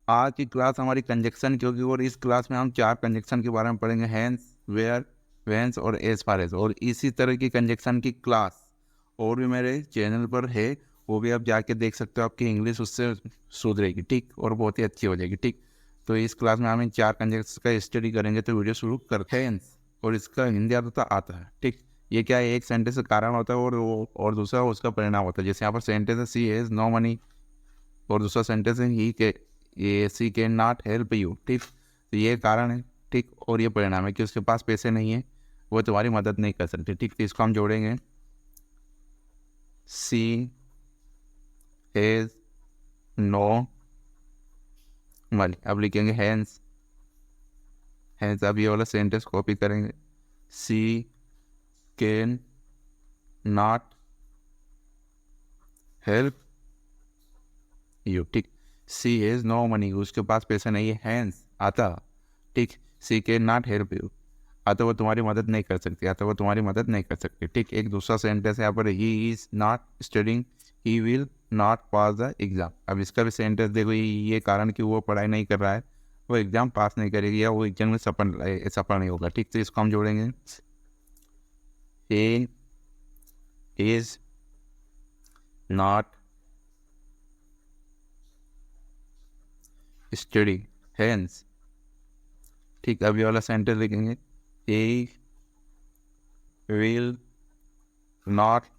आज की क्लास हमारी कंजक्शन की होगी और इस क्लास में हम 4 कंजक्शन के बारे में पढ़ेंगे, हैंस, वेयर, व्हेंस और एज फार एज। और इसी तरह की कंजक्शन की क्लास और भी मेरे चैनल पर है, वो भी आप जाके देख सकते हो। आपकी इंग्लिश उससे सुधरेगी, ठीक, और बहुत ही अच्छी हो जाएगी, ठीक। तो इस क्लास में हम इन 4 कंजक्शन का स्टडी करेंगे। तो वीडियो शुरू करते हैं। हैंस और इसका हिंदी अर्थ होता आता है, ठीक। ये क्या है, एक सेंटेंस का कारण होता है और दूसरा उसका परिणाम होता है। जैसे यहाँ पर सेंटेंस है सी हैज नो मनी और दूसरा सेंटेंस है ही के ये सी कैन नॉट हेल्प यू, ठीक। तो ये कारण है, ठीक, और ये परिणाम है कि उसके पास पैसे नहीं है, वो तुम्हारी मदद नहीं कर सकती, ठीक। तो इसको हम जोड़ेंगे, सी हैज नो मनी। अब लिखेंगे हैंस, हैंस। अब ये वाला सेंटेंस कॉपी करेंगे, सी कैन नॉट हेल्प यू, ठीक। सी हैज नो मनी, उसके पास पैसा नहीं है, हैंस आता, ठीक। सी कैन नॉट हेल्प यू, आता वो तुम्हारी मदद नहीं कर सकती, आता वो तुम्हारी मदद नहीं कर सकती, ठीक। एक दूसरा सेंटेंस है यहाँ पर, he is not studying, he will not pass the exam. अब इसका भी सेंटेंस देखो, ये कारण कि वो पढ़ाई नहीं कर रहा है, वो एग्जाम पास नहीं करेगी या वो एग्जाम में सफल नहीं होगा, ठीक। तो इसको हम जोड़ेंगे, he is not studying, hence, ठीक। अब ये वाला सेंटेंस लिखेंगे, he will not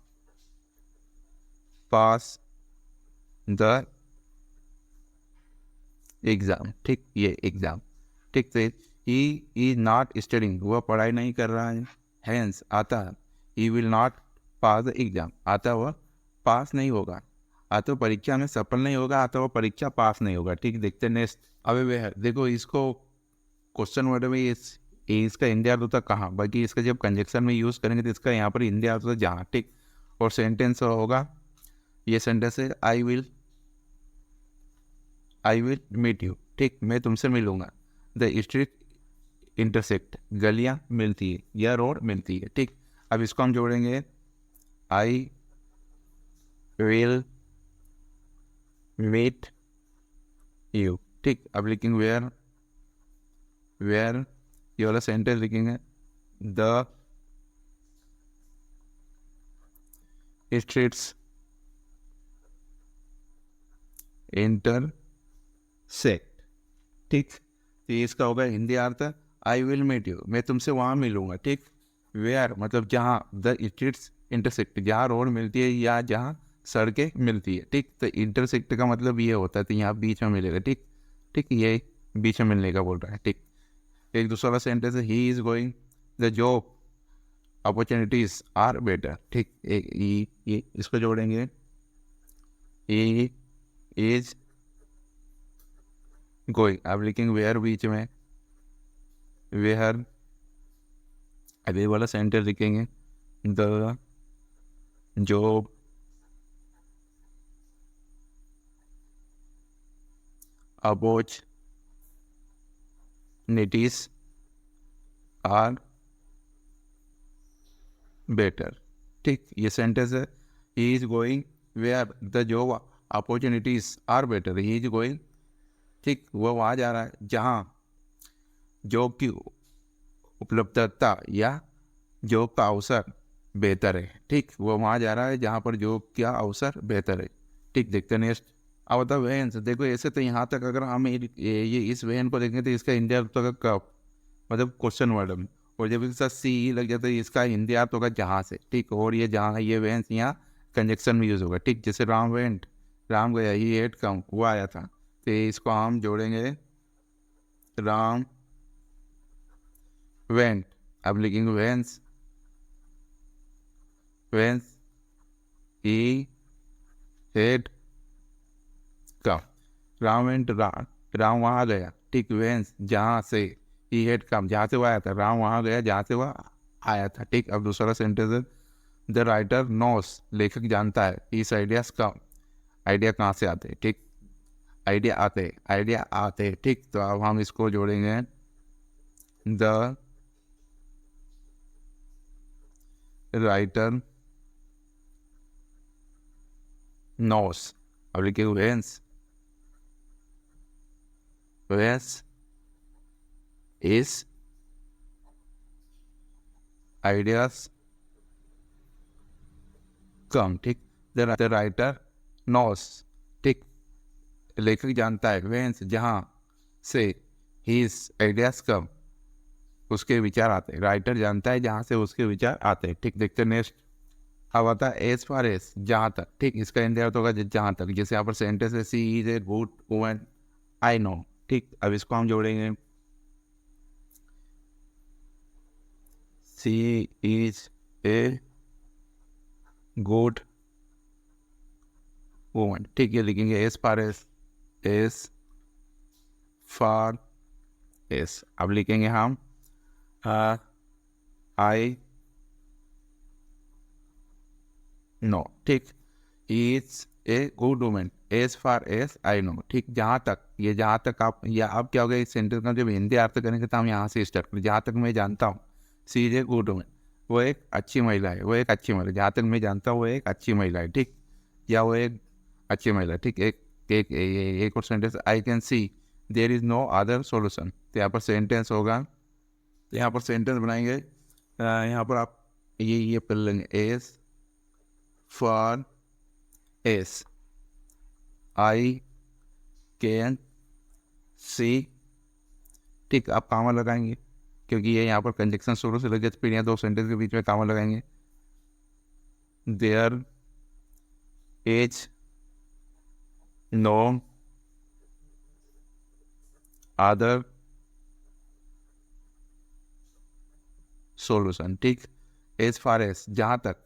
pass the exam, ठीक। ये एग्जाम, ठीक। तो ही इज नॉट स्टडिंग, वह पढ़ाई नहीं कर रहा है, हैंस आता, he will not pass the exam, आता वह पास नहीं होगा, आता वो परीक्षा में सफल नहीं होगा, आता वो परीक्षा पास नहीं होगा, ठीक। देखते नेक्स्ट। अब वे देखो, इसको क्वेश्चन वर्ड में इसका हिंदी अर्थ होता कहाँ, बाकी इसका जब कंजक्शन में यूज़ करेंगे तो इसका यहाँ पर हिंदी अर्थ होता जहाँ, ठीक। और सेंटेंस होगा, ये सेंटेंस है, आई विल मीट यू, ठीक, मैं तुमसे मिलूंगा। द स्ट्रीट इंटरसेक्ट, गलियां मिलती है या रोड मिलती है, ठीक। अब इसको हम जोड़ेंगे, आई विल मीट यू, ठीक। अब लिखेंगे वेयर, वेयर ये वाला सेंटेंस लिखेंगे, द स्ट्रीट्स इंटरसेक्ट, ठीक। तो ये इसका होगा हिंदी अर्थ, आई विल मीट यू, मैं तुमसे वहाँ मिलूंगा, ठीक। वेयर मतलब जहाँ, द स्ट्रीट्स इंटरसेक्ट जहाँ रोड मिलती है या जहाँ सड़कें मिलती है, ठीक। तो इंटरसेक्ट का मतलब ये होता है, तो यहाँ बीच में मिलेगा, ठीक। ठीक, ये बीच में मिलने का बोल रहा है, ठीक। एक दूसरा सेंटेंस है, he is going the job opportunities are better, ठीक। एक ये इसको जोड़ेंगे, ही इज गोइंग। अब लिखेंगे वेयर बीच में, वेयर। अब ये वाला सेंटेंस लिखेंगे, the job opportunities are better, ठीक। ये सेंटेंस है, he is going where the job opportunities are better, he is going, ठीक, वो वहाँ जा रहा है जहाँ जॉब की उपलब्धता या जॉब का अवसर बेहतर है, ठीक। वो वहाँ जा रहा है जहाँ पर जॉब का अवसर बेहतर है, ठीक। देखते हैं नेक्स्ट। अब बताओ वैन से, देखो ऐसे तो यहाँ तक अगर हम ये इस वैन को देखें तो इसका इंडिया अर्थ होगा कब, मतलब क्वेश्चन वर्ड में। और जब इसका सी लग जाता है इसका हिंदी अर्थ होगा जहाँ से, ठीक। और ये जहाँ है, ये वैन यहाँ कंजक्शन में यूज़ होगा, ठीक। जैसे राम वेंट, राम गया, ही हेड कम, वो आया था। तो इसको हम जोड़ेंगे, राम वेंट। अब लिखेंगे वेंस, वेंस ही हेड कम, राम वेंट, राम वहाँ गया, ठीक। वेंस जहाँ से, ही हेड कम जहाँ से वो आया था, राम वहाँ गया जहाँ से वह आया था, ठीक। अब दूसरा सेंटेंस है, द राइटर नोस, लेखक जानता है, इस आइडियाज कम, आइडिया कहाँ से आते हैं, ठीक। आइडिया आते हैं, ठीक। तो अब हम इसको जोड़ेंगे, द राइटर नोस। अब लिखे वेंस वेस इज आइडियाज कम, ठीक। द राइटर नोस, ठीक, लेखक जानता है, वेंस जहाँ से हिज आइडियाज कम, उसके विचार आते हैं। राइटर जानता है जहाँ से उसके विचार आते हैं, ठीक। देखते नेक्स्ट। अब आता है एज फार एज, जहाँ तक, ठीक। इसका इंडिया होगा जहाँ तक। जैसे यहाँ पर सेंटेंस है she is a good woman I know, ठीक। अब इसको हम जोड़ेंगे she is a good woman, ठीक। ये लिखेंगे as far as, as far as. अब लिखेंगे हम आई नो, ठीक। Is a good woman as far as I know, ठीक। जहाँ तक, ये जहाँ तक आप, या अब क्या होगा इस सेंटेंस का जब हिंदी अर्थ करेंगे तो हम यहाँ से स्टार्ट करें। जहाँ तक मैं जानता हूँ, सी इज ए गुड वुमन, वो एक अच्छी महिला है, वो एक अच्छी महिला। जहाँ तक मैं जानता हूँ वो एक अच्छी महिला है, ठीक। या वो एक अच्छी महिला, ठीक। एक और sentence, I can see there is no other solution. तो यहाँ पर सेंटेंस होगा, तो यहाँ पर सेंटेंस बनाएंगे। यहाँ पर आप ये पढ़ लेंगे as far as I can see, ठीक। आप कामा लगाएंगे क्योंकि ये यहाँ पर कंजक्शन शुरू से लगे, फिर यहाँ दो सेंटेंस के बीच में कामा लगाएंगे। There is no other solution, ठीक। एज फार एज, जहाँ तक,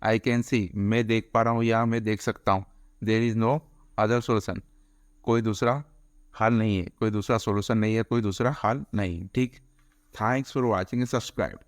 आई कैन सी, मैं देख पा रहा हूँ या मैं देख सकता हूँ, there is no other solution, कोई दूसरा हल नहीं है, कोई दूसरा सोल्यूशन नहीं है, कोई दूसरा हल नहीं, ठीक। Thanks for watching, subscribe.